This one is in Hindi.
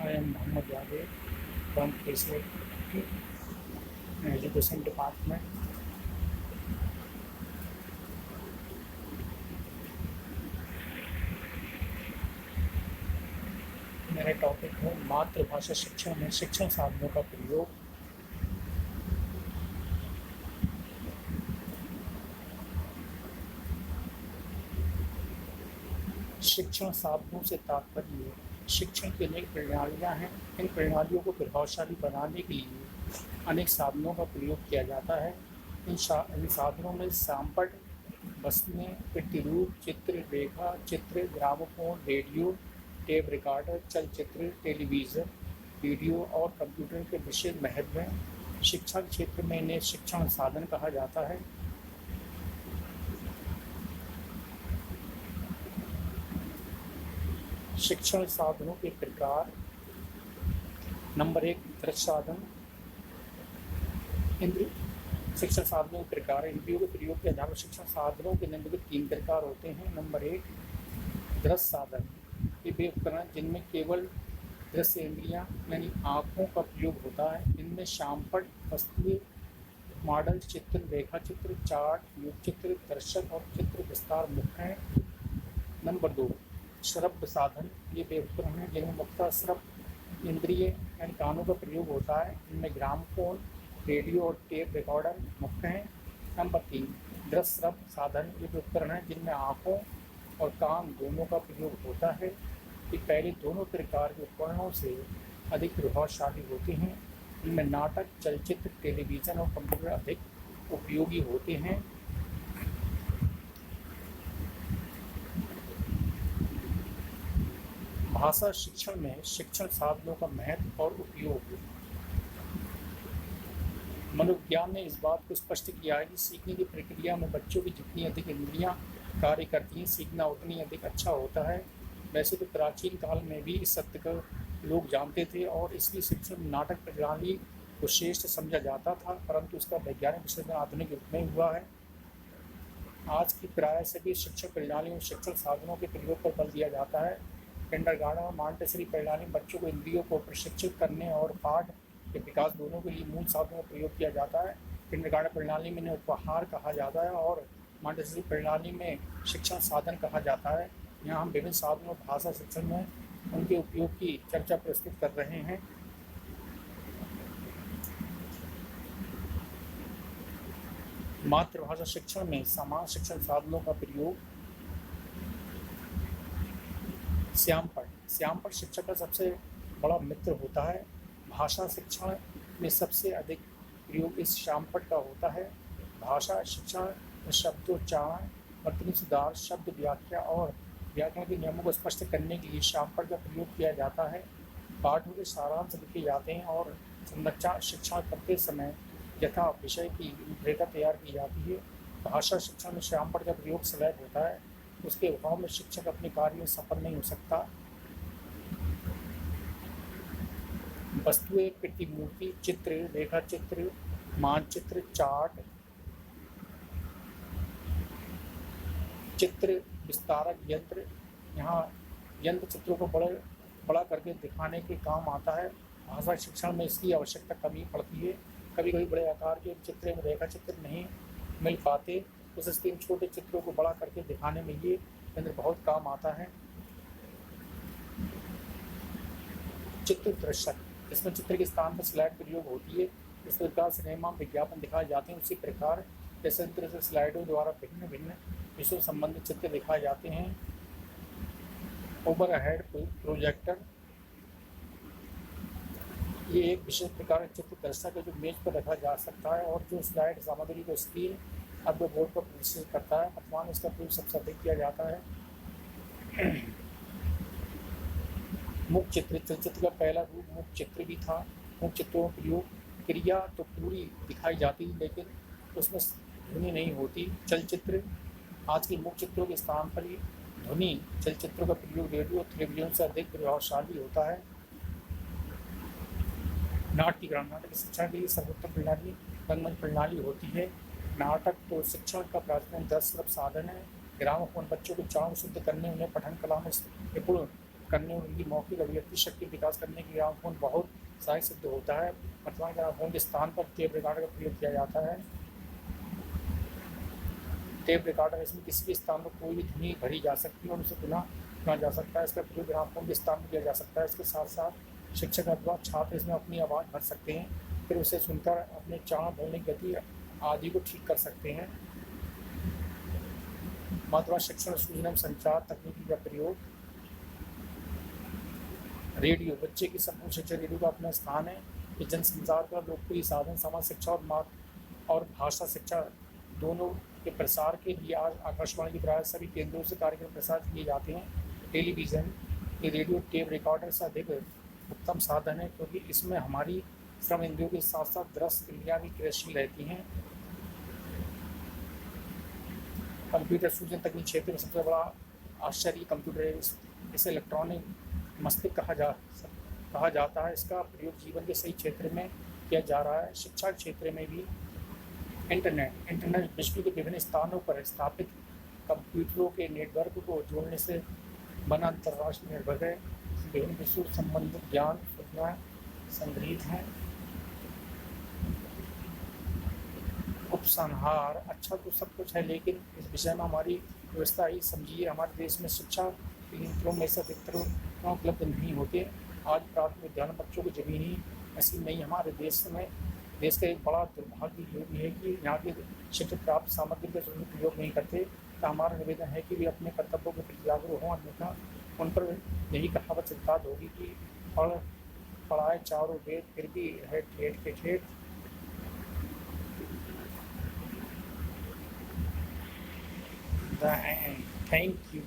I am Mohammad Javed from KCA Education Department. मेरा टॉपिक है मातृभाषा शिक्षण में शिक्षण साधनों का प्रयोग। शिक्षण साधनों से तात्पर्य शिक्षण की अनेक प्रणालियाँ हैं। इन प्रणालियों को प्रभावशाली बनाने के लिए अनेक साधनों का प्रयोग किया जाता है। इन साधनों में साम्पट, वस्तुएं, प्रतिरूप, चित्र, रेखा चित्र, ग्रामोफोन, रेडियो, टेप रिकॉर्डर, चलचित्र, टेलीविज़न, वीडियो और कंप्यूटर के विशेष महत्व हैं। शिक्षा के क्षेत्र में इन्हें शिक्षण साधन कहा जाता है। शिक्षण साधनों के प्रकार। नंबर 1, दृश्य साधन। शिक्षण साधनों के प्रकार। इंद्रियों के प्रयोग के आधार पर शिक्षण साधनों के निम्नलिखित 3 प्रकार होते हैं। नंबर 1, दृश्य साधन। ये वे उपकरण जिनमें केवल दृश्य इंद्रियां यानी आँखों का प्रयोग होता है। इनमें शामपट, वस्तुएं, मॉडल, चित्र, रेखा चित्र, चार्ट, योग चित्र, दर्शक और चित्र विस्तार मुख्य हैं। नंबर 2, श्रव्य साधन। ये वे उपकरण हैं जिनमें मुख्यतः श्रव्य इंद्रिय यानी कानों का प्रयोग होता है। इनमें ग्रामोफोन, रेडियो और टेप रिकॉर्डर मुख्य हैं। नंबर 3, दृश्य श्रव्य साधन। ये वे उपकरण हैं जिनमें आँखों और कान दोनों का प्रयोग होता है। ये पहले दोनों प्रकार के उपकरणों से अधिक प्रभावशाली होते हैं। इनमें नाटक, चलचित्र, टेलीविज़न और कंप्यूटर अधिक उपयोगी होते हैं। भाषा शिक्षण में शिक्षण साधनों का महत्व और उपयोग। मनोविज्ञान ने इस बात को स्पष्ट किया है कि सीखने की प्रक्रिया में बच्चों की जितनी अधिक इंद्रियां कार्य करती हैं, सीखना उतनी अधिक अच्छा होता है। वैसे तो प्राचीन काल में भी इस सत्य को लोग जानते थे और इसलिए शिक्षण नाटक प्रणाली को श्रेष्ठ समझा जाता था, परंतु इसका वैज्ञानिक विश्लेषण आधुनिक युग में हुआ है। आज की प्राय सभी शिक्षण प्रणालियों में शिक्षण साधनों के प्रयोग पर बल दिया जाता है। किंडरगार्टन और मॉन्टेसरी प्रणाली में बच्चों को इंद्रियों को प्रशिक्षित करने और पाठ के विकास दोनों के लिए मूल साधनों का प्रयोग किया जाता है। किंडरगार्टन प्रणाली में इन्हें उपहार कहा जाता है और मॉन्टेसरी प्रणाली में शिक्षण साधन कहा जाता है। यहाँ हम विभिन्न साधनों और भाषा शिक्षण में उनके उपयोग की चर्चा प्रस्तुत कर रहे हैं। मातृभाषा शिक्षण में समान शिक्षण साधनों का प्रयोग। श्यामपट शिक्षक का सबसे बड़ा मित्र होता है। भाषा शिक्षण में सबसे अधिक प्रयोग इस श्यामपट का होता है। भाषा शिक्षण में शब्दोच्चारण, वर्तनी सुधार, शब्द व्याख्या और व्याकरण के नियमों को स्पष्ट करने के लिए श्यामपट का प्रयोग किया जाता है। पाठों के सारांश लिखे जाते हैं और संरचना शिक्षण करते समय यथा विषय की रूपरेखा तैयार की जाती है। भाषा शिक्षण में श्यामपट का प्रयोग सदैव होता है। उसके अभाव में शिक्षक अपने कार्य में सफल नहीं हो सकता। वस्तुएं, प्रतिमूर्ति, चित्र, रेखा चित्र, मानचित्र, चार्ट, चित्र विस्तारक यंत्र। यहाँ यंत्र चित्रों को बड़ा करके दिखाने के काम आता है। भाषा शिक्षण में इसकी आवश्यकता कमी पड़ती है। कभी कभी बड़े आकार के चित्र में रेखा चित्र नहीं मिल पाते, उस स्थिति में छोटे चित्रों को बड़ा करके दिखाने में ये यंत्र बहुत काम आता है। चित्र दृश्यक, इसमें चित्र के स्थान पर स्लाइड प्रयोग होती है। इस प्रकार सिनेमा विज्ञापन दिखाए जाते हैं। उसी प्रकार जैसे तरह से स्लाइडों द्वारा भिन्न भिन्न विषयों संबंधित चित्र दिखाए जाते हैं। ओवरहेड प्रोजेक्टर, ये एक विशेष प्रकार का चित्र दर्शक है जो मेज पर रखा जा सकता है और जो स्लाइड सामग्री को स्क्रीन अब बोर्ड पर प्रदर्शित करता है। वर्तमान इसका प्रयोग सबसे अधिक किया जाता है। मुख्य चित्र, चलचित्र का पहला रूप मुख्य चित्र भी था। मुख्य चित्रों में प्रयोग क्रिया तो पूरी दिखाई जाती लेकिन उसमें ध्वनि नहीं होती। चलचित्र, आज के मुख्य चित्रों के स्थान पर ही ध्वनि चलचित्रों का प्रयोग रेडियो और टेलीविजन से अधिक प्रभावशाली होता है। नाट्यकरण, नाटक शिक्षण के लिए सर्वोत्तम प्रणाली रंगमंच प्रणाली होती है। नाटक तो शिक्षण का प्राचीन दृश्य साधन है। ग्रामोफोन बच्चों के उच्चारण शुद्ध करने, उन्हें पठन कला में निपुण करने और उनकी मौखिक अभिव्यक्ति शक्ति विकास करने के ग्रामोफोन बहुत सहायक सिद्ध होता है। वर्तमान ग्रामोफोन के स्थान पर टेप रिकॉर्डर का प्रयोग किया जाता है। टेप रिकॉर्डर इसमें किसी भी स्थान पर कोई भी ध्वनि भरी जा सकती है और उसे पुनः सुना जा सकता है। इसका प्रयोग ग्रामोफोन के स्थान पर किया जा सकता है। इसके साथ साथ शिक्षक अथवा छात्र इसमें अपनी आवाज़ भर सकते हैं, फिर उसे सुनकर अपने उच्चारण, बोलने की गति आदि को ठीक कर सकते हैं। मातृभाषा शिक्षण, सूचना संचार तकनीकी का प्रयोग। रेडियो बच्चे की संपूर्ण शिक्षा रेडियो का अपना स्थान है। ये जनसंचार का लोकप्रिय साधन समाज शिक्षा और भाषा शिक्षा दोनों के प्रसार के लिए आज आकाशवाणी की प्राय सभी केंद्रों से कार्यक्रम प्रसारित किए जाते हैं। टेलीविज़न ये रेडियो टेप रिकॉर्डर से अधिक उत्तम साधन है, क्योंकि इसमें हमारी श्रवण इंद्रियों के साथ साथ दृश्य इंद्रियाँ भी क्रियाशील रहती हैं। कंप्यूटर सूचना तकनीक क्षेत्र में सबसे बड़ा आश्चर्य कंप्यूटर है। इसे इलेक्ट्रॉनिक मस्तिष्क कहा जाता है। इसका प्रयोग जीवन के सही क्षेत्र में किया जा रहा है। शिक्षा क्षेत्र में भी इंटरनेट विश्व के विभिन्न स्थानों पर स्थापित कंप्यूटरों के नेटवर्क को जोड़ने से बना अंतर्राष्ट्रीय नेटवर्क है। विभिन्न विश्व संबंधित ज्ञान सूचना संग्रहित हैं। उपसंहार अच्छा तो सब कुछ है, लेकिन इस विषय में हमारी व्यवस्था ही समझिए। हमारे देश में शिक्षा केंद्रों में से अधिकतर उपलब्ध नहीं होते। आज प्राथमिक विद्यालय बच्चों को जमीन ही नसीब नहीं। हमारे देश का एक बड़ा दुर्भाग्य ये भी है कि यहाँ के शिक्षक प्राप्त सामग्री का सही प्रयोग नहीं करते। तो हमारा निवेदन है कि वे अपने कर्तव्यों के प्रति जागरूक हों, अन्यथा उन पर यही कहावत चिंताद होगी कि पढ़ाए चारों वेद फिर भी है ठेठ के ठेठ। Thank you.